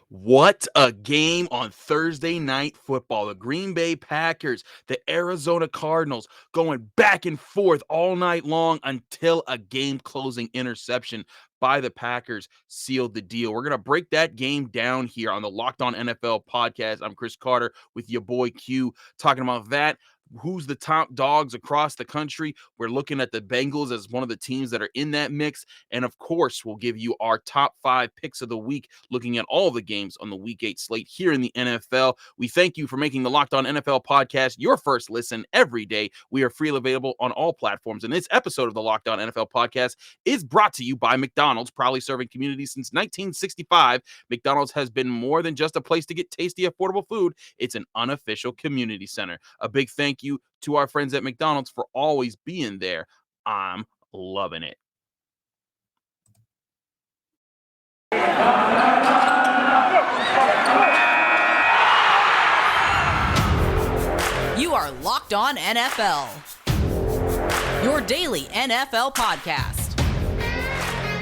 What a game on Thursday Night Football. The Green Bay Packers, the Arizona Cardinals going back and forth all night long until a game-closing interception by the Packers sealed the deal. We're going to break that game down here on the Locked On NFL podcast. I'm Chris Carter with your boy Q talking about that. Who's the top dogs across the country? We're looking at the Bengals as one of the teams that are in that mix. And of course, we'll give you our top 5 picks of the week, looking at all the games on the Week 8 slate here in the NFL. We thank you for making the Locked On NFL podcast your first listen every day. We are freely available on all platforms. And this episode of the Locked On NFL podcast is brought to you by McDonald's, proudly serving communities since 1965. McDonald's has been more than just a place to get tasty, affordable food. It's an unofficial community center. A big thank you to our friends at McDonald's for always being there. I'm loving it. You are Locked On NFL, your daily NFL podcast.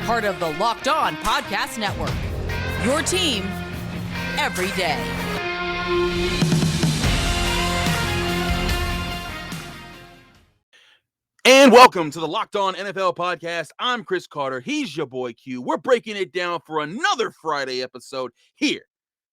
Part of the Locked On Podcast Network, your team every day. And welcome to the Locked On NFL podcast. I'm Chris Carter. He's your boy Q. We're breaking it down for another Friday episode here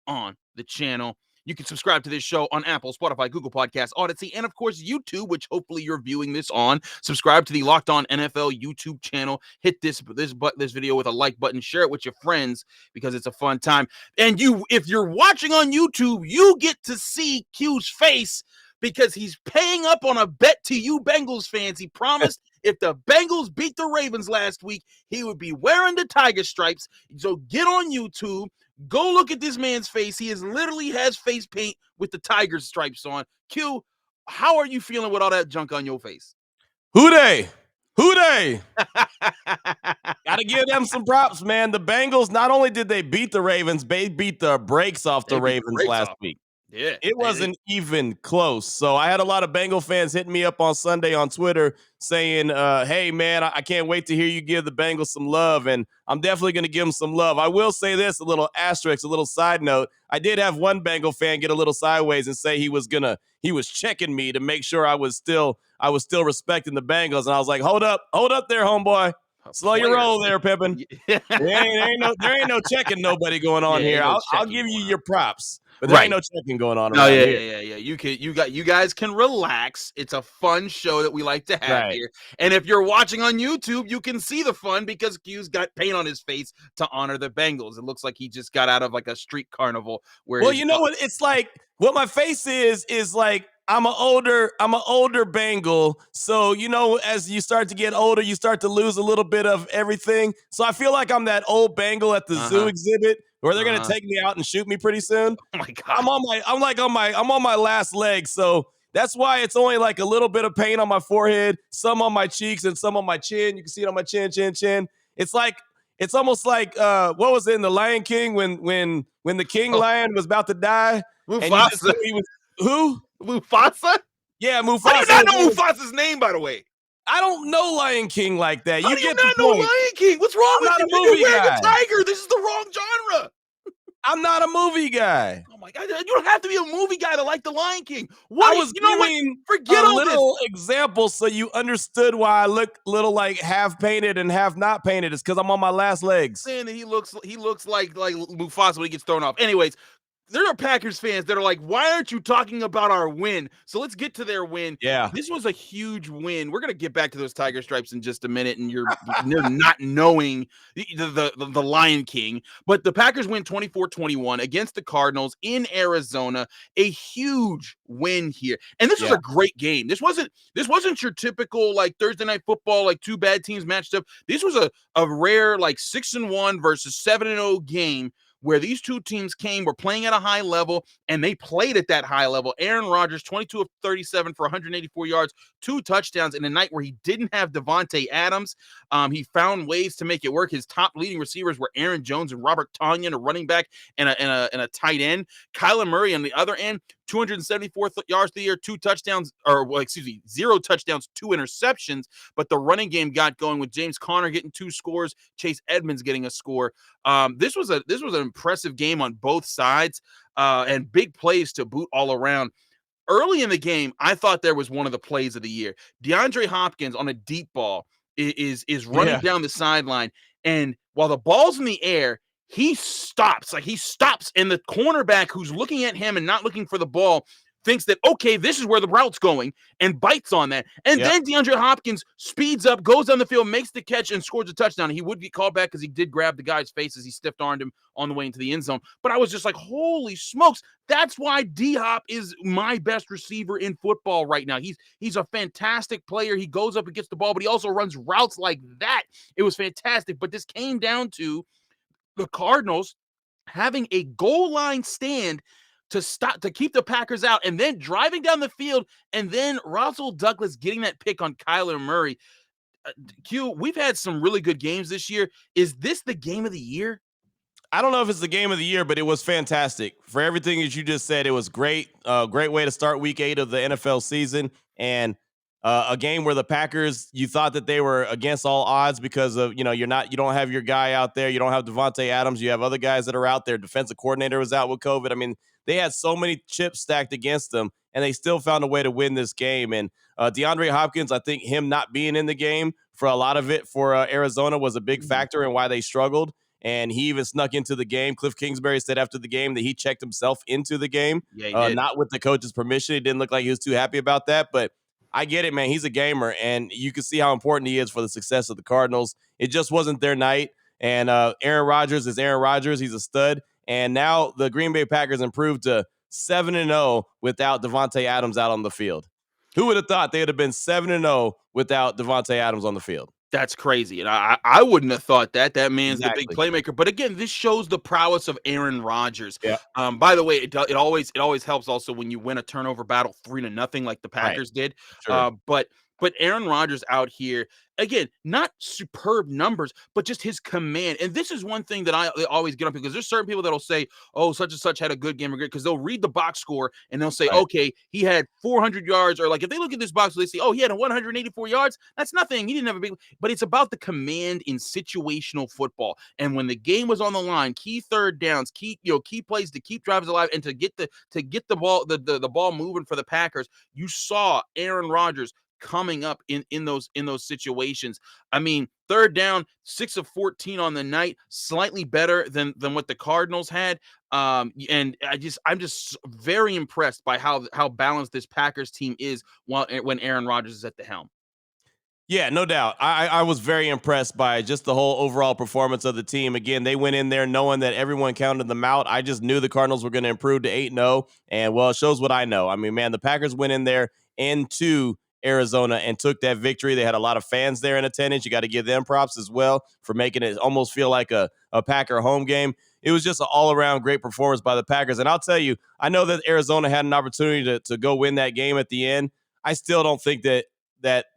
on the channel. You can subscribe to this show on Apple, Spotify, Google Podcasts, Odyssey, and of course YouTube, which hopefully you're viewing this on. Subscribe to the Locked On NFL YouTube channel. Hit this video with a like button. Share it with your friends because it's a fun time. And if you're watching on YouTube, you get to see Q's face because he's paying up on a bet to you Bengals fans. He promised if the Bengals beat the Ravens last week, he would be wearing the tiger stripes. So get on YouTube. Go look at this man's face. He literally has face paint with the tiger stripes on. Q, how are you feeling with all that junk on your face? Who they? Gotta give them some props, man. The Bengals, not only did they beat the Ravens, they beat the brakes off the Ravens last week. Yeah, it wasn't even close. So I had a lot of Bengal fans hitting me up on Sunday on Twitter saying, hey, man, I can't wait to hear you give the Bengals some love, and I'm definitely going to give them some love. I will say this, a little asterisk, a little side note. I did have one Bengal fan get a little sideways and say he was checking me to make sure I was still respecting the Bengals, and I was like, hold up there, homeboy. Slow your roll there, Pippin. there ain't no checking nobody going on here. I'll give you your props. But there ain't no checking going on around here. Yeah. You guys can relax. It's a fun show that we like to have here. And if you're watching on YouTube, you can see the fun because Q's got paint on his face to honor the Bengals. It looks like he just got out of like a street carnival. Well, you know what? It's like what my face is like. I'm an older Bengal. So, as you start to get older, you start to lose a little bit of everything. So I feel like I'm that old Bengal at the zoo exhibit where they're going to take me out and shoot me pretty soon. Oh my God. I'm on my last leg. So that's why it's only like a little bit of paint on my forehead, some on my cheeks and some on my chin. You can see it on my chin. It's almost like, what was it in The Lion King when the king lion was about to die? Mufasa. And he was, who? Mufasa? Yeah, Mufasa. I do not know Mufasa's name, by the way. I don't know Lion King like that. How do you not know Lion King? What's wrong with you? You're wearing a tiger. This is the wrong genre. I'm not a movie guy. Oh my God! You don't have to be a movie guy to like the Lion King. What? I was giving a little example so you understood why I look little like half painted and half not painted. It's because I'm on my last legs. And he looks like Mufasa when he gets thrown off. Anyways. There are Packers fans that are like, why aren't you talking about our win? So let's get to their win. Yeah. This was a huge win. We're going to get back to those tiger stripes in just a minute, and you're not knowing the Lion King. But the Packers win 24-21 against the Cardinals in Arizona. A huge win here. And this was a great game. This wasn't your typical like Thursday night football, like two bad teams matched up. This was a rare like 6-1 versus 7-0 game where these two teams were playing at a high level, and they played at that high level. Aaron Rodgers, 22 of 37 for 184 yards, 2 touchdowns in a night where he didn't have Devontae Adams. He found ways to make it work. His top leading receivers were Aaron Jones and Robert Tonyan, a running back and a tight end. Kyler Murray on the other end, 274 yards the year, 2 touchdowns, or well, excuse me, 0 touchdowns, 2 interceptions. But the running game got going with James Conner getting 2 scores, Chase Edmonds getting a score. This was an impressive game on both sides, and big plays to boot all around. Early in the game, I thought there was one of the plays of the year. DeAndre Hopkins on a deep ball is running Yeah. down the sideline, and while the ball's in the air, he stops. Like, he stops, and the cornerback who's looking at him and not looking for the ball thinks that, okay, this is where the route's going, and bites on that. And Yep. then DeAndre Hopkins speeds up, goes down the field, makes the catch, and scores a touchdown. He would get called back because he did grab the guy's face as he stiff-armed him on the way into the end zone. But I was just like, holy smokes, that's why D-Hop is my best receiver in football right now. He's a fantastic player. He goes up and gets the ball, but he also runs routes like that. It was fantastic. But this came down to the Cardinals having a goal line stand to keep the Packers out, and then driving down the field, and then Russell Douglas getting that pick on Kyler Murray. Q, we've had some really good games this year. Is this the game of the year? I don't know if it's the game of the year, but it was fantastic. For everything that you just said, it was great. Great way to start week 8 of the NFL season. And a game where the Packers, you thought that they were against all odds because of, you don't have your guy out there. You don't have Devontae Adams. You have other guys that are out there. Defensive coordinator was out with COVID. I mean, they had so many chips stacked against them, and they still found a way to win this game. And DeAndre Hopkins, I think him not being in the game for a lot of it for Arizona was a big factor in why they struggled. And he even snuck into the game. Cliff Kingsbury said after the game that he checked himself into the game, Yeah, he did. not with the coach's permission. It didn't look like he was too happy about that, but I get it, man. He's a gamer, and you can see how important he is for the success of the Cardinals. It just wasn't their night, and Aaron Rodgers is Aaron Rodgers. He's a stud, and now the Green Bay Packers improved to 7-0 without Devontae Adams out on the field. Who would have thought they would have been 7-0 without Devontae Adams on the field? That's crazy. And I wouldn't have thought that. That man's the big Exactly. playmaker. But again, this shows the prowess of Aaron Rodgers. Yeah. By the way, it always helps also when you win a turnover battle 3-0 like the Packers did. Sure. But Aaron Rodgers out here, again, not superb numbers, but just his command. And this is one thing that I always get on, because there's certain people that'll say, oh, such and such had a good game or great, because they'll read the box score and they'll say, Right. okay, he had 400 yards, or like if they look at this box, they say, oh, he had 184 yards. That's nothing. He didn't have a big, but it's about the command in situational football. And when the game was on the line, key third downs, key plays to keep drives alive, and to get the ball, the ball moving for the Packers, you saw Aaron Rodgers coming up in those situations. I mean, third down, 6 of 14 on the night, slightly better than what the Cardinals had. And I'm just very impressed by how balanced this Packers team is when Aaron Rodgers is at the helm. Yeah, no doubt. I was very impressed by just the whole overall performance of the team. Again, they went in there knowing that everyone counted them out. I just knew the Cardinals were going to improve to 8-0, and well, it shows what I know. I mean, man, the Packers went in there into Arizona and took that victory. They had a lot of fans there in attendance. You got to give them props as well for making it almost feel like a Packer home game. It was just an all-around great performance by the Packers. And I'll tell you, I know that Arizona had an opportunity to go win that game at the end. I still don't think that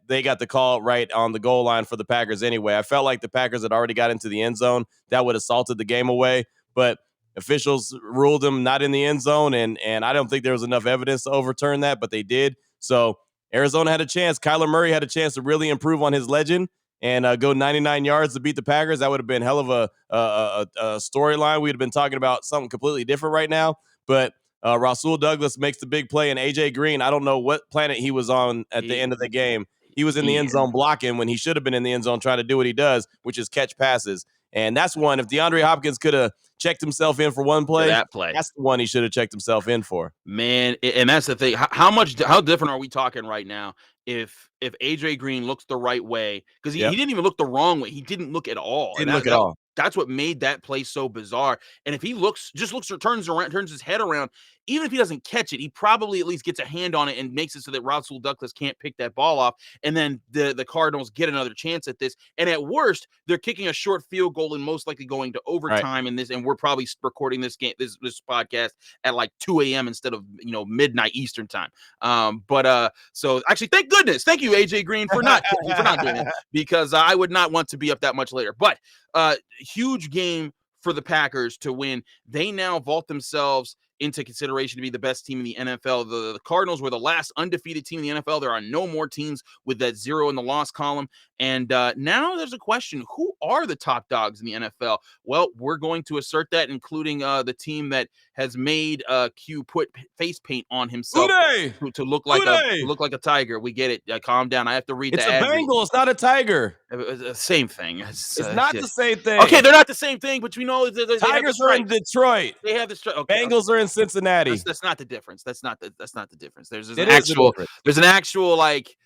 they got the call right on the goal line for the Packers anyway. I felt like the Packers had already got into the end zone. That would have salted the game away, but officials ruled them not in the end zone, and I don't think there was enough evidence to overturn that, but they did. So Arizona had a chance. Kyler Murray had a chance to really improve on his legend and go 99 yards to beat the Packers. That would have been hell of a storyline. We would have been talking about something completely different right now, but Rasul Douglas makes the big play, and A.J. Green, I don't know what planet he was on at the end of the game. He was in the end zone blocking when he should have been in the end zone trying to do what he does, which is catch passes. And that's one. If DeAndre Hopkins could have checked himself in for one play, That play. that's the one he should have checked himself in for. Man, and that's the thing. How different are we talking right now? If AJ Green looks the right way, because he didn't even look the wrong way. He didn't look at all. Didn't look at all. That's what made that play so bizarre. And if he just looks or turns his head around, even if he doesn't catch it, he probably at least gets a hand on it and makes it so that Rasul Douglas can't pick that ball off. And then the Cardinals get another chance at this. And at worst, they're kicking a short field goal and most likely going to overtime in this. And we're probably recording this podcast at like 2 a.m. instead of midnight Eastern time. So actually, thank goodness, thank you AJ Green for not doing it, because I would not want to be up that much later. But huge game for the Packers to win. They now vault themselves into consideration to be the best team in the NFL. The Cardinals were the last undefeated team in the NFL. There are no more teams with that 0 in the loss column. And now there's a question: who are the top dogs in the NFL? Well, we're going to assert that, including the team that has made Q put face paint on himself Uday! to look like Uday! a tiger. We get it. Calm down. I have to read It's the a ad read. Bengal. It's not a tiger. Same thing. It's not the same Okay, thing. they're not the same thing, but we know they have the Tigers are in stripes. Detroit. They have the stripes. Okay, Bengals are in Cincinnati. that's not the difference. That's not the difference. There's It is the difference. there's an actual like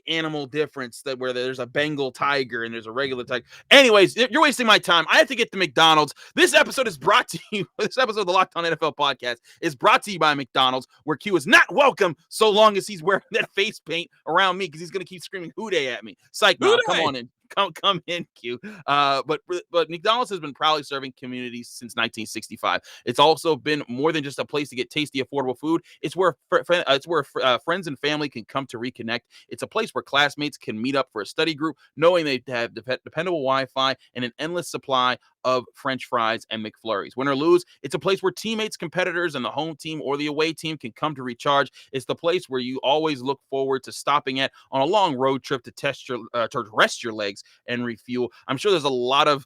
animal difference that where there's a Bengal tiger and there's a regular tiger. Anyways, you're wasting my time. I have to get to McDonald's. This episode is brought to you. This episode of the Locked On NFL podcast is brought to you by McDonald's, where Q is not welcome so long as he's wearing that face paint around me because he's gonna keep screaming "Hooday" at me. Psych, mom, come on in. Come in, Q. But McDonald's has been proudly serving communities since 1965. It's also been more than just a place to get tasty, affordable food. It's where friends and family can come to reconnect. It's a place where classmates can meet up for a study group, knowing they have dependable Wi-Fi and an endless supply of French fries and McFlurries. Win or lose, it's a place where teammates, competitors, and the home team or the away team can come to recharge. It's the place where you always look forward to stopping at on a long road trip to rest your legs and refuel. I'm sure there's a lot of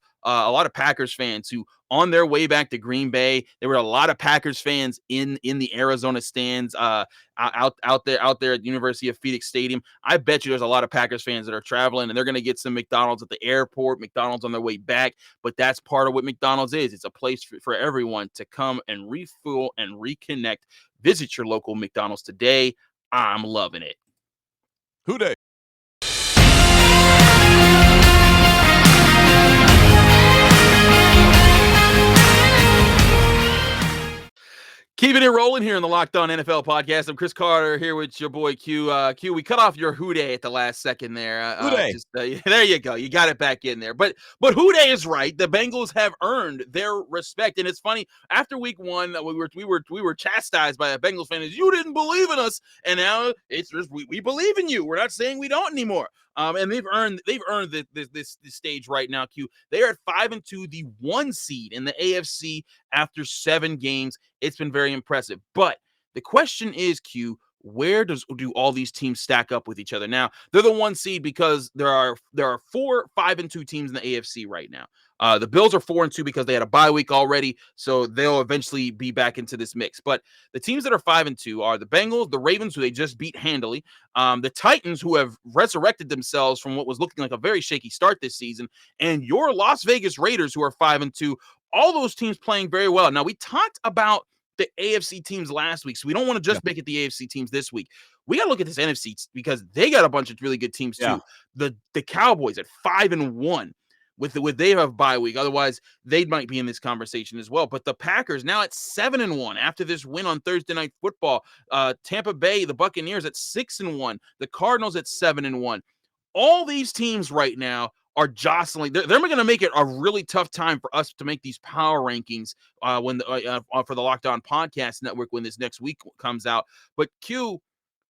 Packers fans who, on their way back to Green Bay, there were a lot of Packers fans in the Arizona stands, out there at University of Phoenix Stadium. I bet you there's a lot of Packers fans that are traveling and they're going to get some McDonald's at the airport, McDonald's on their way back. But that's part of what McDonald's is. It's a place for everyone to come and refuel and reconnect. Visit your local McDonald's today. I'm loving it. Hooday! Keeping it rolling here in the Locked On NFL podcast. I'm Chris Carter here with your boy Q. Q, we cut off your Hooday at the last second there. There you go. You got it back in there. But Hooday is right. The Bengals have earned their respect, and it's funny. After week one, we were chastised by a Bengals fan. You didn't believe in us, and now it's just, we believe in you. We're not saying we don't anymore. And they've earned this stage right now. Q. They are at 5-2, the 1 seed in the AFC after 7 games. It's been very impressive. But the question is, Q, where do all these teams stack up with each other? Now, they're the 1 seed because there are 4 5-2 teams in the AFC right now. The Bills are 4-2 because they had a bye week already, so they'll eventually be back into this mix. But the teams that are 5-2 are the Bengals, the Ravens, who they just beat handily, the Titans, who have resurrected themselves from what was looking like a very shaky start this season, and your Las Vegas Raiders, who are 5-2. All those teams playing very well. Now, we talked about the AFC teams last week, so we don't want to just make it the AFC teams this week. We got to look at this NFC because they got a bunch of really good teams too. The Cowboys at 5-1 with they have bye week. Otherwise, they might be in this conversation as well. But the Packers now at 7-1 after this win on Thursday Night Football. Tampa Bay, the Buccaneers at 6-1. The Cardinals at 7-1. All these teams right now are jostling. They're going to make it a really tough time for us to make these power rankings for the Locked On Podcast Network when this next week comes out. But Q,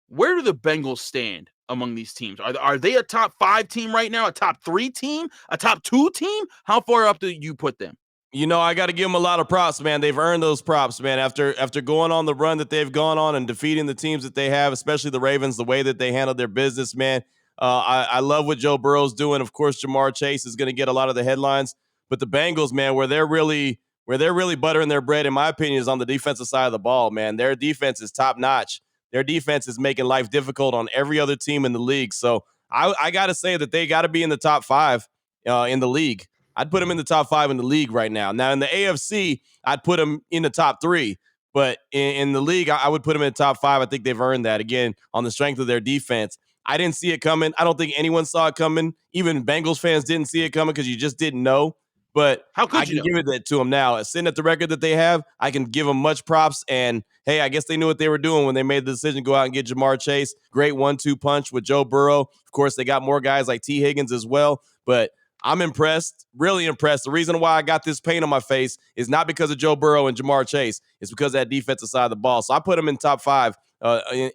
where do the Bengals stand among these teams? Are they a top 5 team right now? A top 3 team? A top 2 team? How far up do you put them? You know, I got to give them a lot of props, man. They've earned those props, man. After going on the run that they've gone on and defeating the teams that they have, especially the Ravens, the way that they handled their business, man. I love what Joe Burrow's doing. Of course, Jamar Chase is going to get a lot of the headlines, but the Bengals, man, where they're really buttering their bread, in my opinion, is on the defensive side of the ball, man. Their defense is top notch. Their defense is making life difficult on every other team in the league. So I got to say that they got to be in the top 5 in the league. I'd put them in the top 5 in the league right now. Now in the AFC, I'd put them in the top 3. But in the league, I would put them in the top 5. I think they've earned that, again, on the strength of their defense. I didn't see it coming. I don't think anyone saw it coming. Even Bengals fans didn't see it coming because you just didn't know. But how could I can give it to them now. Sitting at the record that they have, I can give them much props. And, hey, I guess they knew what they were doing when they made the decision to go out and get Jamar Chase. Great 1-2 punch with Joe Burrow. Of course, they got more guys like T. Higgins as well. But I'm impressed, really impressed. The reason why I got this paint on my face is not because of Joe Burrow and Jamar Chase. It's because of that defensive side of the ball. So I put them in top 5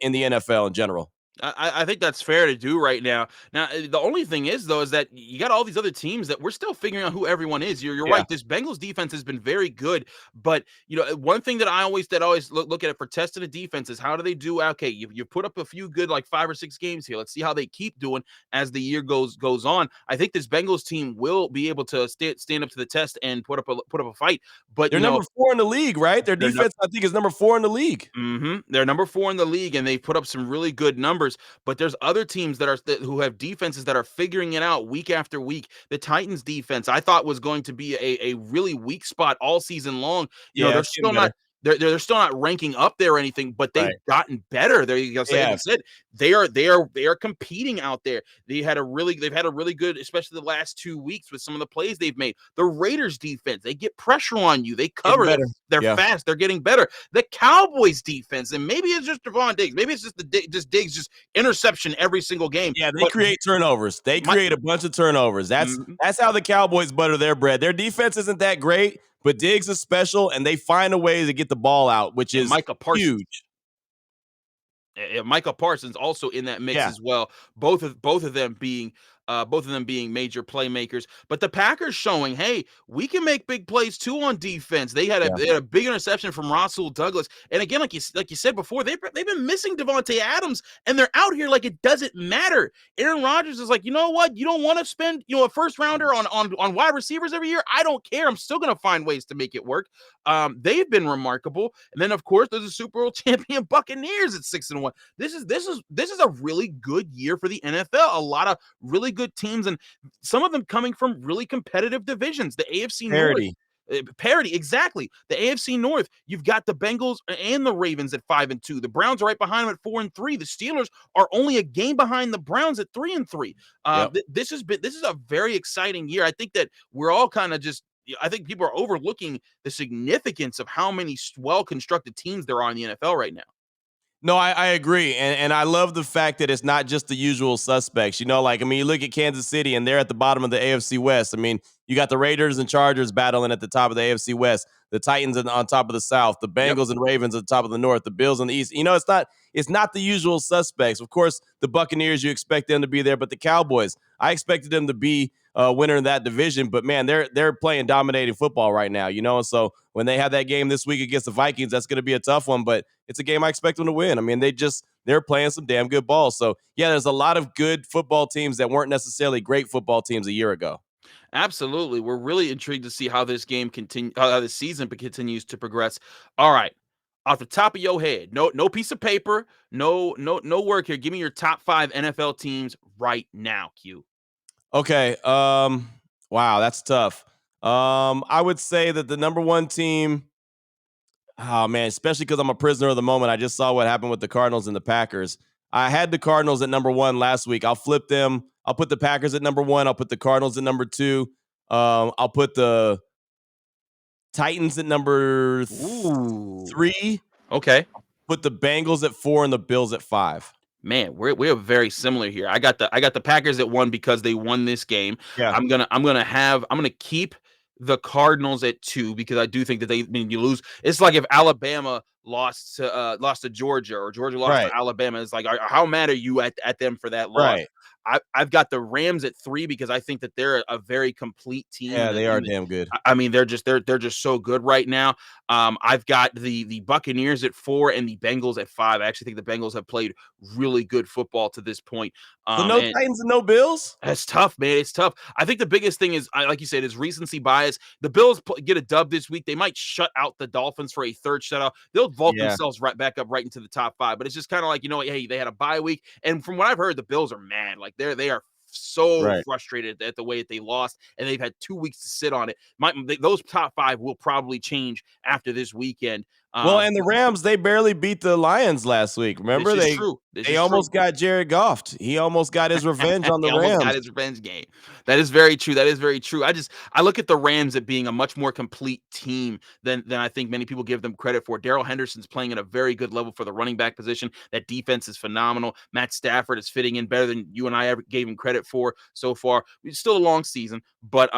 in the NFL in general. I think that's fair to do right now. Now, the only thing is, though, is that you got all these other teams that we're still figuring out who everyone is. You're Yeah. right. This Bengals defense has been very good, but one thing that I always look at it for testing a defense is how do they do? Okay, you put up a few good like 5 or 6 games here. Let's see how they keep doing as the year goes on. I think this Bengals team will be able to stand up to the test and put up a fight. But They're number 4 in the league, right? Their they're defense, I think, is number 4 in the league. They're number 4 in the league, and they've put up some really good numbers. But there's other teams who have defenses that are figuring it out week after week. The Titans defense, I thought, was going to be a really weak spot all season long. Yeah, They're it's getting still not better. they're still not ranking up there or anything, but they've Right. gotten better. There you go. They Like you have. said, they are competing out there. They've had a really good, especially the last 2 weeks with some of the plays they've made. The Raiders defense, they get pressure on you, they Getting cover, better. they're Yeah. fast, they're getting better. The Cowboys defense, and maybe it's just Devon Diggs, maybe it's just Diggs interception every single game. Yeah, they But create turnovers. They my, create a bunch of turnovers. That's Mhm. that's how the Cowboys butter their bread. Their defense isn't that great, but Diggs is special, and they find a way to get the ball out, which and is Micah Parsons. huge. Micah Parsons also in that mix Yeah, as well. Both of them being major playmakers. But the Packers showing, hey, we can make big plays too on defense. yeah. They had a big interception from Russell Douglas, and again, like you said before, they've been missing Devontae Adams, and they're out here like it doesn't matter. Aaron Rodgers is like, you know what? You don't want to spend a first rounder on wide receivers every year. I don't care. I'm still going to find ways to make it work. They've been remarkable, and then of course there's the Super Bowl champion Buccaneers at 6-1. This is a really good year for the NFL. A lot of really good teams, and some of them coming from really competitive divisions. The AFC North. Parity. Parity, exactly. The AFC North, you've got the Bengals and the Ravens at 5-2. The Browns are right behind them at 4-3. The Steelers are only a game behind the Browns at 3-3. Yep. This is a very exciting year. I think that we're all kind of just. I think people are overlooking the significance of how many well-constructed teams there are in the NFL right now. No, I agree. And I love the fact that it's not just the usual suspects. Like, I mean, you look at Kansas City and they're at the bottom of the AFC West. I mean, you got the Raiders and Chargers battling at the top of the AFC West, the Titans on top of the South, the Yep. Bengals and Ravens at the top of the North, the Bills on the East. It's not the usual suspects. Of course, the Buccaneers, you expect them to be there, but the Cowboys, I expected them to be winner in that division. But man, they're playing dominating football right now, And so when they have that game this week against the Vikings, that's going to be a tough one. But it's a game I expect them to win. I mean, they're playing some damn good ball. So yeah, there's a lot of good football teams that weren't necessarily great football teams a year ago. Absolutely. We're really intrigued to see how how this season continues to progress. All right. Off the top of your head, no piece of paper, no work here. Give me your top 5 NFL teams right now, Q. Okay. Wow, that's tough. I would say that the number one team. Oh man, especially because I'm a prisoner of the moment. I just saw what happened with the Cardinals and the Packers. I had the Cardinals at number one last week. I'll flip them. I'll put the Packers at number one. I'll put the Cardinals at number two. I'll put the Titans at number Ooh. three. Okay. Put the Bengals at 4 and the Bills at 5. Man, we're very similar here. I got the Packers at 1 because they won this game. Yeah. I'm gonna keep the Cardinals at 2 because I do think that you lose. It's like if Alabama lost to Georgia, or Georgia lost Right. to Alabama. It's like, how mad are you at them for that loss? Right. I've got the Rams at 3 because I think that they're a very complete team. Yeah, they are damn good. I mean, they're just so good right now. I've got the Buccaneers at 4 and the Bengals at 5. I actually think the Bengals have played really good football to this point. So no And Titans and no Bills? that's tough, man. It's tough. I think the biggest thing is, like you said, is recency bias. The Bills get a dub this week. They might shut out the Dolphins for a third shutout. They'll vault Yeah. themselves right back up right into the top 5. But it's just kind of like, hey, they had a bye week. And from what I've heard, the Bills are mad. Like they are so Right. frustrated at the way that they lost, and they've had 2 weeks to sit on it. Those top 5 will probably change after this weekend. Well, and the Rams, they barely beat the Lions last week. Remember, This is they true. This they is almost true. got Jared Goff. He almost got his revenge on He the almost got Rams. his revenge game. That is very true. That is very true. I look at the Rams at being a much more complete team than I think many people give them credit for. Darrell Henderson's playing at a very good level for the running back position. That defense is phenomenal. Matt Stafford is fitting in better than you and I ever gave him credit for so far. It's still a long season, but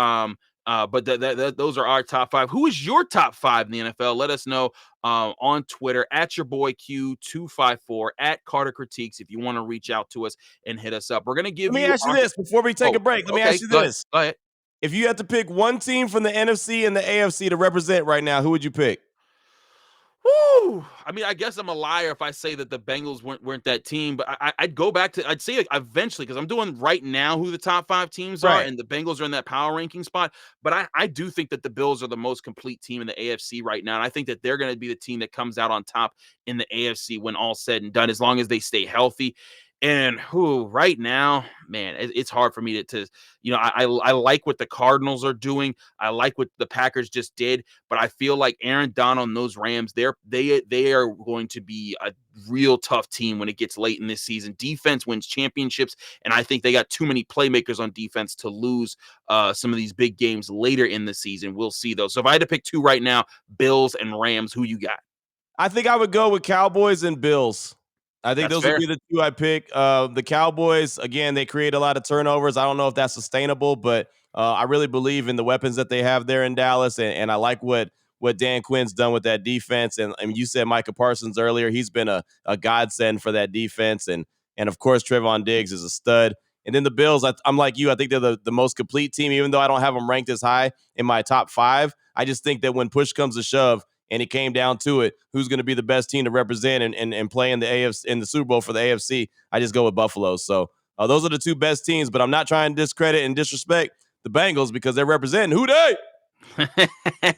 But those are our top 5. Who is your top 5 in the NFL? Let us know on Twitter at your boy Q254 at Carter Critiques if you want to reach out to us and hit us up. We're gonna give Let me you ask you our. this before we take Oh, a break. Let me okay. ask you Go ahead. this. Go ahead. If you had to pick one team from the NFC and the AFC to represent right now, who would you pick? Woo! I mean, I guess I'm a liar if I say that the Bengals weren't that team, but I'd go back to I'd say eventually because I'm doing right now who the top 5 teams are, Right. and the Bengals are in that power ranking spot. But I do think that the Bills are the most complete team in the AFC right now, and I think that they're going to be the team that comes out on top in the AFC when all's said and done, as long as they stay healthy. And who right now, man, it's hard for me to I like what the Cardinals are doing. I like what the Packers just did. But I feel like Aaron Donald and those Rams, they are going to be a real tough team when it gets late in this season. Defense wins championships, and I think they got too many playmakers on defense to lose some of these big games later in the season. We'll see, though. So if I had to pick 2 right now, Bills and Rams, who you got? I think I would go with Cowboys and Bills. I think That's those would fair. be the 2 I pick. The Cowboys, again, they create a lot of turnovers. I don't know if that's sustainable, but I really believe in the weapons that they have there in Dallas, and I like what Dan Quinn's done with that defense. And I mean, you said Micah Parsons earlier; he's been a godsend for that defense, and of course Trevon Diggs is a stud. And then the Bills, I'm like you. I think they're the most complete team, even though I don't have them ranked as high in my top 5. I just think that when push comes to shove, and it came down to it, who's going to be the best team to represent and play in the AFC in the Super Bowl for the AFC? I just go with Buffalo. So those are the 2 best teams. But I'm not trying to discredit and disrespect the Bengals because they're representing who they.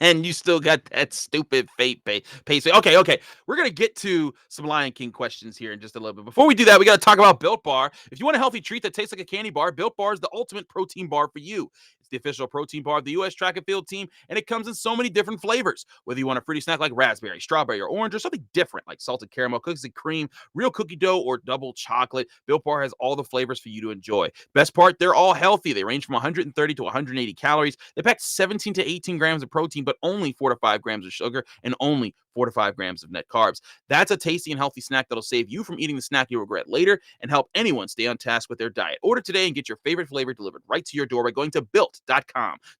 And you still got that stupid pace. Okay. We're going to get to some Lion King questions here in just a little bit. Before we do that, we got to talk about Built Bar. If you want a healthy treat that tastes like a candy bar, Built Bar is the ultimate protein bar for you. It's the official protein bar of the U.S. track and field team, and it comes in so many different flavors. Whether you want a fruity snack like raspberry, strawberry, or orange, or something different like salted caramel, cookies and cream, real cookie dough, or double chocolate, Built Bar has all the flavors for you to enjoy. Best part, they're all healthy. They range from 130 to 180 calories. They pack 17 to 18 grams of protein, but only 4 to 5 grams of sugar and only 4 to 5 grams of net carbs. That's a tasty and healthy snack that'll save you from eating the snack you'll regret later and help anyone stay on task with their diet. Order today and get your favorite flavor delivered right to your door by going to built.com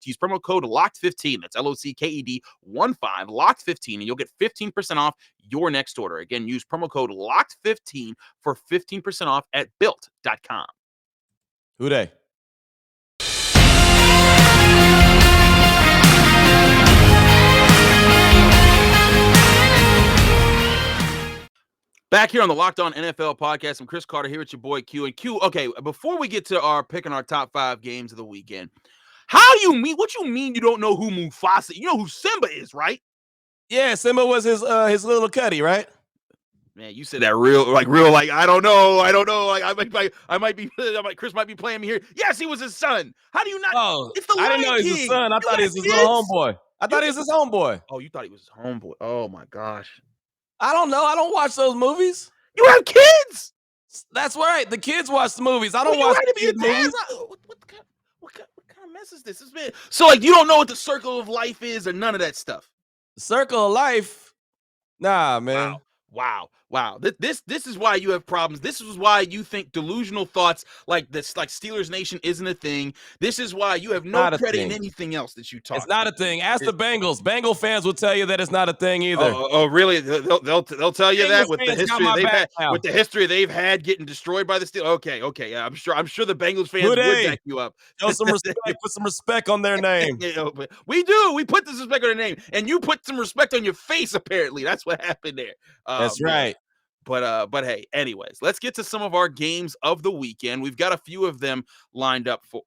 to use promo code LOCKED15. That's LOCKED 15 LOCKED15, and you'll get 15% off your next order. Again, use promo code LOCKED15 for 15% off at built.com. Who they? Back here on the Locked On NFL podcast, I'm Chris Carter here with your boy Q. And Q, okay, before we get to our picking our top 5 games of the weekend, what you mean you don't know who Mufasa? You know who Simba is, right? Yeah, Simba was his little cuddy, right? Man, you said that real, like I don't know, like Chris might be playing me here. Yes, he was his son. How do you not? Oh, It's the I didn't Lion know he was his King. son. I You thought he have was his little kids? homeboy. I thought he was his homeboy. Oh, you thought he was his homeboy. Oh my gosh. I don't know. I don't watch those movies. You have kids. That's right. The kids watch the movies. I Well, don't you watch had to the be a kid dad. movies. What kind of mess is this? So like you don't know what the circle of life is or none of that stuff. Circle of Life. Nah, man. Wow. This is why you have problems. This is why you think delusional thoughts like this, like Steelers Nation isn't a thing. This is why you have no Not a credit in thing. anything else that you talk. It's not a thing. Ask the Bengals. Bengal fans will tell you that it's not a thing either. Oh, really? They'll tell you that Bengals with the fans got history my they've back had, now. with the history they've had getting destroyed by the Steelers. Okay. Yeah, I'm sure the Bengals fans Who would they? back you up. Show some respect. Put some respect on their name. But we do. We put this respect on their name, and you put some respect on your face. Apparently, that's what happened there. That's Man. right. But hey, anyways, let's get to some of our games of the weekend. We've got a few of them lined up for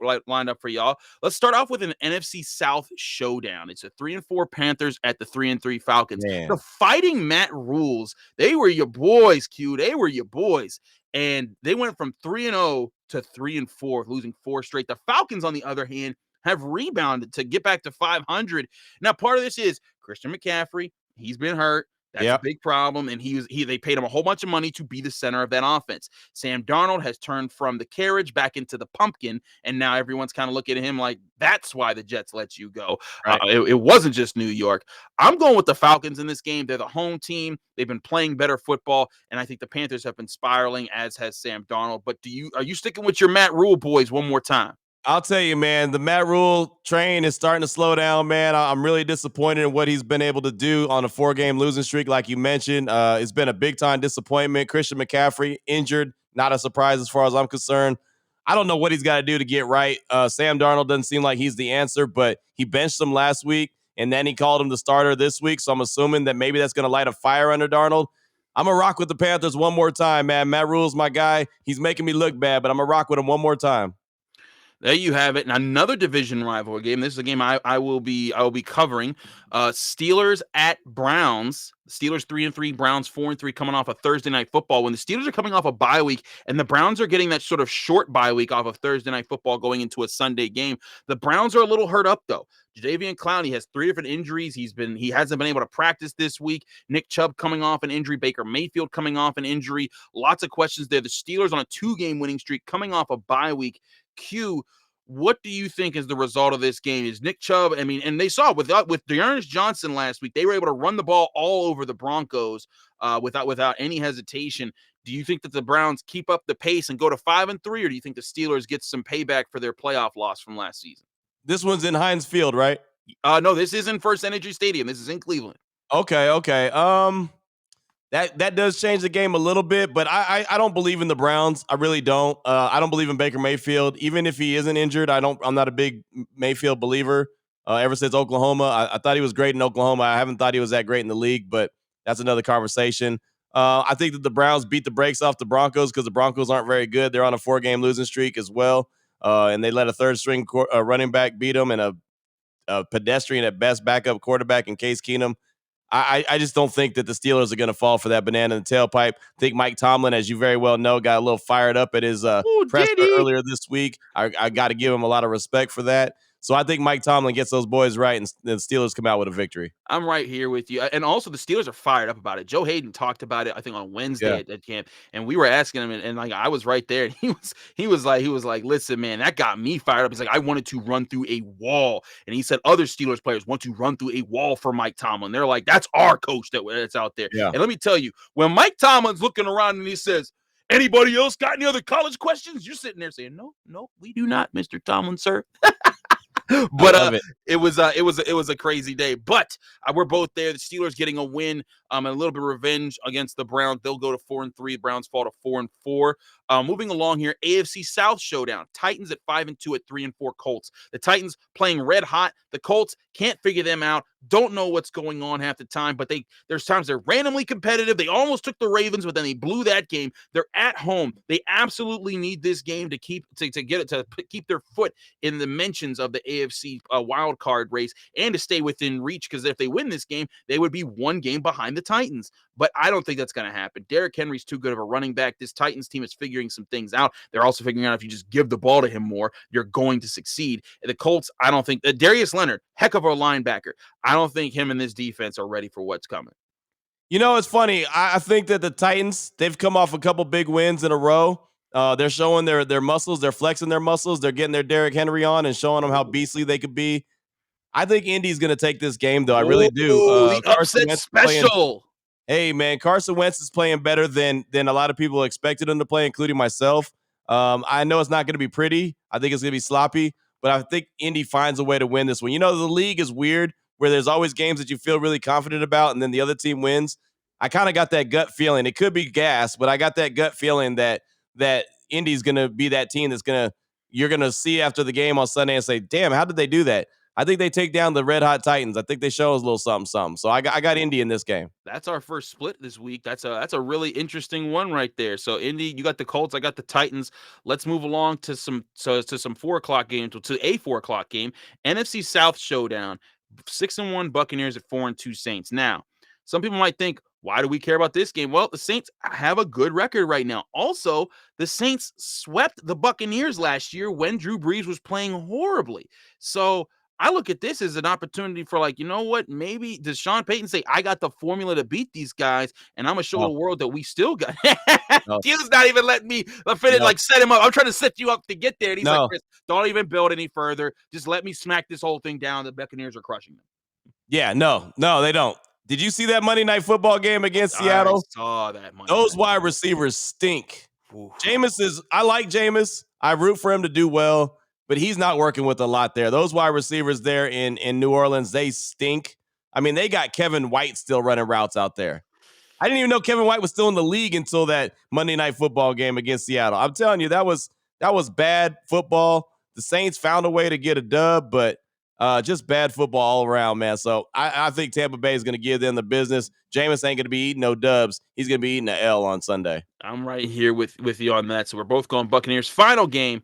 y'all. Let's start off with an NFC South showdown. It's a 3-4 Panthers at the 3-3 Falcons. Man. The Fighting Matt Rules, they were your boys, Q. They were your boys. And they went from 3-0 to 3-4, losing 4 straight. The Falcons, on the other hand, have rebounded to get back to 500. Now, part of this is Christian McCaffrey. He's been hurt. That's a big problem, and they paid him a whole bunch of money to be the center of that offense. Sam Darnold has turned from the carriage back into the pumpkin, and now everyone's kind of looking at him like that's why the Jets let you go. Right. It wasn't just New York. I'm going with the Falcons in this game. They're the home team. They've been playing better football, and I think the Panthers have been spiraling, as has Sam Darnold. But are you sticking with your Matt Rule boys one more time? I'll tell you, man, the Matt Rule train is starting to slow down, man. I'm really disappointed in what he's been able to do on a 4-game losing streak, like you mentioned. It's been a big time disappointment. Christian McCaffrey injured, not a surprise as far as I'm concerned. I don't know what he's got to do to get right. Sam Darnold doesn't seem like he's the answer, but he benched him last week, and then he called him the starter this week. So I'm assuming that maybe that's going to light a fire under Darnold. I'm going to rock with the Panthers one more time, man. Matt Rule's my guy. He's making me look bad, but I'm going to rock with him one more time. There you have it. And another division rival game. This is a game I will be covering. Steelers at Browns. Steelers 3-3, Browns 4-3, coming off a Thursday night football. When the Steelers are coming off a bye week and the Browns are getting that sort of short bye week off of Thursday night football going into a Sunday game, the Browns are a little hurt up though. Jadeveon Clowney has 3 different injuries. He hasn't been able to practice this week. Nick Chubb coming off an injury. Baker Mayfield coming off an injury. Lots of questions there. The Steelers on a 2-game winning streak coming off a bye week. Q, what do you think is the result of this game? Is Nick Chubb, I mean, and they saw with Dearness Johnson last week, they were able to run the ball all over the Broncos without any hesitation. Do you think that the Browns keep up the pace and go to 5-3, or do you think the Steelers get some payback for their playoff loss from last season? This one's in Heinz Field, right? No, this isn't First Energy Stadium. This is in Cleveland. Okay. That does change the game a little bit, but I don't believe in the Browns. I really don't. I don't believe in Baker Mayfield, even if he isn't injured. I'm not a big Mayfield believer. Ever since Oklahoma, I thought he was great in Oklahoma. I haven't thought he was that great in the league, but that's another conversation. I think that the Browns beat the brakes off the Broncos because the Broncos aren't very good. They're on a 4-game losing streak as well, and they let a third-string running back beat them and a pedestrian at best backup quarterback in Case Keenum. I just don't think that the Steelers are going to fall for that banana in the tailpipe. I think Mike Tomlin, as you very well know, got a little fired up at his presser earlier this week. I got to give him a lot of respect for that. So I think Mike Tomlin gets those boys right, and the Steelers come out with a victory. I'm right here with you. And also the Steelers are fired up about it. Joe Hayden talked about it, I think, on Wednesday at camp. And we were asking him, and like I was right there. And he was like, listen, man, that got me fired up. He's like, I wanted to run through a wall. And he said other Steelers players want to run through a wall for Mike Tomlin. They're like, that's our coach that's out there. Yeah. And let me tell you, when Mike Tomlin's looking around and he says, anybody else got any other college questions? You're sitting there saying, no, we do not, Mr. Tomlin, sir. But it was a crazy day. But we're both there. The Steelers getting a win, and a little bit of revenge against the Browns. They'll go to 4-3. Browns fall to 4-4. Moving along here, AFC South showdown. Titans at 5-2 at 3-4 Colts. The Titans playing red hot. The Colts can't figure them out. Don't know what's going on half the time, but there's times they're randomly competitive. They almost took the Ravens, but then they blew that game. They're at home. They absolutely need this game to keep their foot in the mentions of the AFC wild card race and to stay within reach, because if they win this game, they would be 1 game behind the Titans. But I don't think that's going to happen. Derrick Henry's too good of a running back. This Titans team is figuring some things out. They're also figuring out if you just give the ball to him more, you're going to succeed. The Colts, I don't think Darius Leonard, heck of a linebacker. I don't think him and this defense are ready for what's coming. You know, it's funny. I think that the Titans, they've come off a couple big wins in a row. They're showing their muscles. They're flexing their muscles. They're getting their Derrick Henry on and showing them how beastly they could be. I think Indy's going to take this game, though. I really do. The upset special. Hey, man, Carson Wentz is playing better than a lot of people expected him to play, including myself. I know it's not going to be pretty. I think it's going to be sloppy, but I think Indy finds a way to win this one. You know, the league is weird where there's always games that you feel really confident about, and then the other team wins. I kind of got that gut feeling. It could be gas, but I got that gut feeling that Indy's going to be that team you're going to see after the game on Sunday and say, damn, how did they do that? I think they take down the red hot Titans. I think they show us a little something. So I got Indy in this game. That's our first split this week. That's a really interesting one right there. So Indy, you got the Colts, I got the Titans. Let's move along to some 4:00 games, to a 4:00 game. NFC South showdown. 6-1 Buccaneers at 4-2 Saints. Now, some people might think, why do we care about this game? Well, the Saints have a good record right now. Also, the Saints swept the Buccaneers last year when Drew Brees was playing horribly. So I look at this as an opportunity for, like, you know what? Maybe does Sean Payton say, I got the formula to beat these guys, and I'm going to show the world that we still got. Q's not even letting me set him up. I'm trying to set you up to get there. And he's like, Chris, don't even build any further. Just let me smack this whole thing down. The Buccaneers are crushing them. Yeah, no, they don't. Did you see that Monday Night Football game against Seattle? I saw that. Those wide receivers stink. Jameis I like Jameis. I root for him to do well. but he's not working with a lot there. Those wide receivers there in New Orleans, they stink. I mean, they got Kevin White still running routes out there. I didn't even know Kevin White was still in the league until that Monday Night Football game against Seattle. I'm telling you, that was bad football. The Saints found a way to get a dub, but just bad football all around, man. So I think Tampa Bay is going to give them the business. Jameis ain't going to be eating no dubs. He's going to be eating an L on Sunday. I'm right here with you on that. So we're both going Buccaneers. Final game,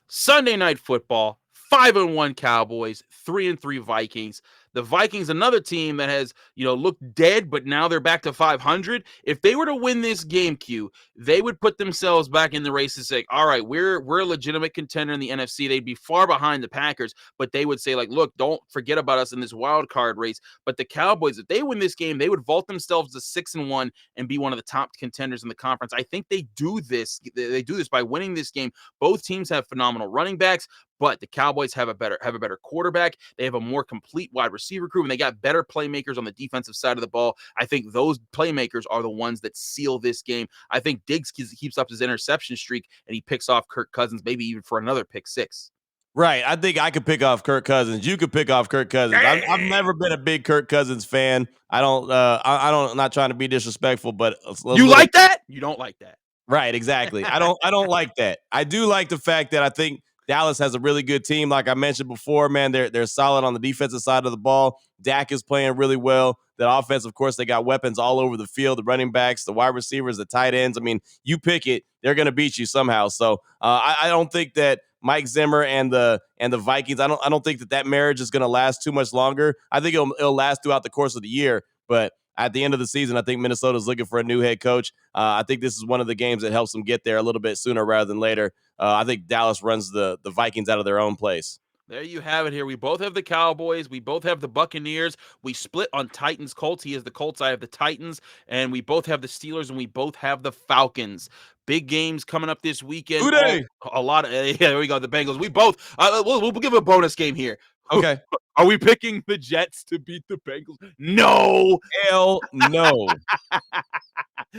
Sunday Night Football. 5-1 Cowboys, 3-3 Vikings. The Vikings, another team that has, looked dead, but now they're back to 500. If they were to win this game, Q, they would put themselves back in the race and say, all right, we're a legitimate contender in the NFC. They'd be far behind the Packers, but they would say, like, look, don't forget about us in this wild card race. But the Cowboys, if they win this game, they would vault themselves to 6-1 and be one of the top contenders in the conference. I think they do this. They do this by winning this game. Both teams have phenomenal running backs, but the Cowboys have a better quarterback. They have a more complete wide receiver crew, and they got better playmakers on the defensive side of the ball. I think those playmakers are the ones that seal this game. I think Diggs keeps up his interception streak, and he picks off Kirk Cousins, maybe even for another pick six. Right. I think I could pick off Kirk Cousins. You could pick off Kirk Cousins. I've never been a big Kirk Cousins fan. I don't. I'm not trying to be disrespectful, but like that? You don't like that. Right. Exactly. I don't like that. I do like the fact that I think Dallas has a really good team. Like I mentioned before, man, they're solid on the defensive side of the ball. Dak is playing really well. The offense, of course, they got weapons all over the field, the running backs, the wide receivers, the tight ends. I mean, you pick it, they're going to beat you somehow. So I don't think that Mike Zimmer and the Vikings, I don't think that marriage is going to last too much longer. I think it'll last throughout the course of the year, but at the end of the season, I think Minnesota's looking for a new head coach. I think this is one of the games that helps them get there a little bit sooner rather than later. I think Dallas runs the Vikings out of their own place. There you have it here. We both have the Cowboys. We both have the Buccaneers. We split on Titans Colts. He has the Colts. I have the Titans. And we both have the Steelers, and we both have the Falcons. Big games coming up this weekend. Who they? A lot of there we go. The Bengals. We both. We'll give a bonus game here. Okay. Are we picking the Jets to beat the Bengals? No. Hell no.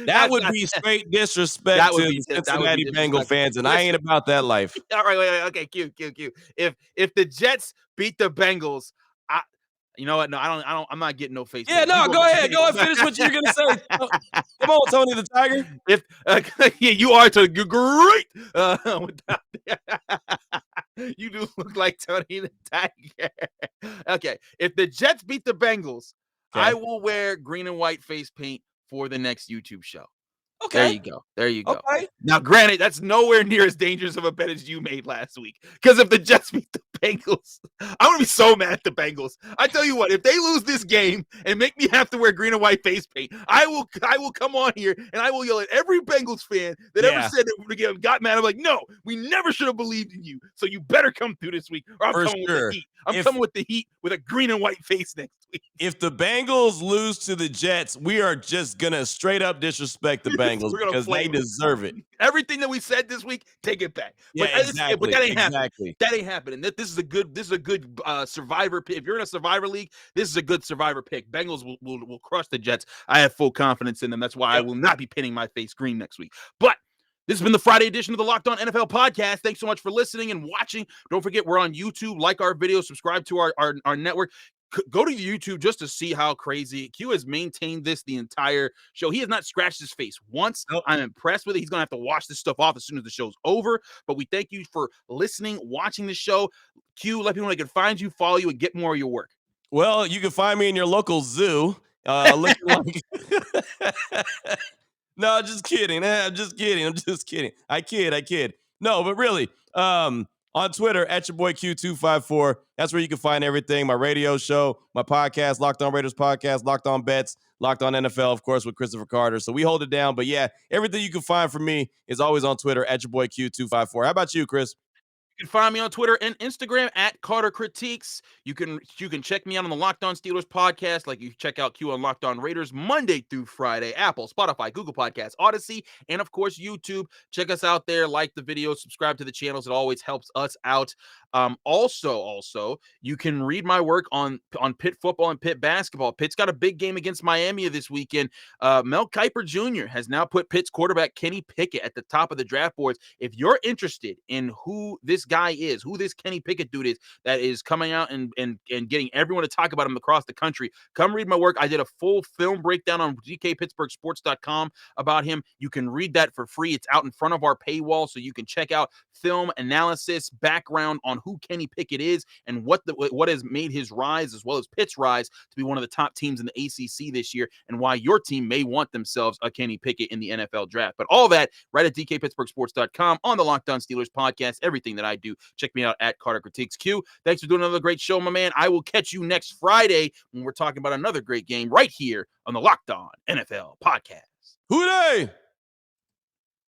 That would be straight disrespect to the Cincinnati Bengal fans, and I ain't about that life. All right, wait, okay, Q. If the Jets beat the Bengals, you know what? No, I'm not getting no face. Yeah, no, go ahead. Finish what you're gonna say. Come on, Tony the Tiger. If yeah, you are Tony. You're great. You do look like Tony the Tiger. Okay, if the Jets beat the Bengals, okay, I will wear green and white face paint for the next YouTube show. Okay. There you go. Okay. Now, granted, that's nowhere near as dangerous of a bet as you made last week. Because if the Jets beat the Bengals, I'm going to be so mad at the Bengals. I tell you what, if they lose this game and make me have to wear green and white face paint, I will come on here and I will yell at every Bengals fan that ever said that got mad. I'm like, no, we never should have believed in you. So you better come through this week, or I'm coming with the heat. Coming with the heat with a green and white face next week. If the Bengals lose to the Jets, we are just going to straight up disrespect the Bengals because they deserve it. Everything that we said this week, take it back. Yeah, exactly. But that ain't happening. That ain't happening. This is a good survivor pick. If you're in a survivor league, this is a good survivor pick. Bengals will crush the Jets. I have full confidence in them. That's why I will not be painting my face green next week. But this has been the Friday edition of the Locked On NFL podcast. Thanks so much for listening and watching. Don't forget, we're on YouTube. Like our videos, subscribe to our network. Go to YouTube just to see how crazy Q has maintained this the entire show. He has not scratched his face once. Nope. I'm impressed with it. He's going to have to wash this stuff off as soon as the show's over. But we thank you for listening, watching the show. Q, let people know they can find you, follow you, and get more of your work. Well, you can find me in your local zoo. Looking like... No, just kidding. I'm just kidding. I kid. No, but really, on Twitter, at your boy Q254. That's where you can find everything. My radio show, my podcast, Locked On Raiders podcast, Locked On Bets, Locked On NFL, of course, with Christopher Carter. So we hold it down. But yeah, everything you can find from me is always on Twitter, at your boy Q254. How about you, Chris? You can find me on Twitter and Instagram at Carter Critiques. You can check me out on the Locked On Steelers podcast, like you check out Q on Locked On Raiders Monday through Friday, Apple, Spotify, Google Podcasts, Odyssey, and of course YouTube. Check us out there, like the videos, subscribe to the channels. It always helps us out. Also, you can read my work on Pitt football and Pitt basketball. Pitt's got a big game against Miami this weekend. Mel Kiper Jr. has now put Pitt's quarterback Kenny Pickett at the top of the draft boards. If you're interested in who this guy is, who this Kenny Pickett dude is that is coming out and getting everyone to talk about him across the country. Come read my work. I did a full film breakdown on gkpittsburghsports.com about him. You can read that for free. It's out in front of our paywall, so you can check out film analysis, background on who Kenny Pickett is and what has made his rise as well as Pitt's rise to be one of the top teams in the ACC this year, and why your team may want themselves a Kenny Pickett in the NFL draft. But all that right at dkpittsburghsports.com on the Locked On Steelers podcast. Everything that I do, check me out at Carter Critiques Q. Thanks for doing another great show, my man. I will catch you next Friday when we're talking about another great game right here on the Locked On NFL podcast. Hooray!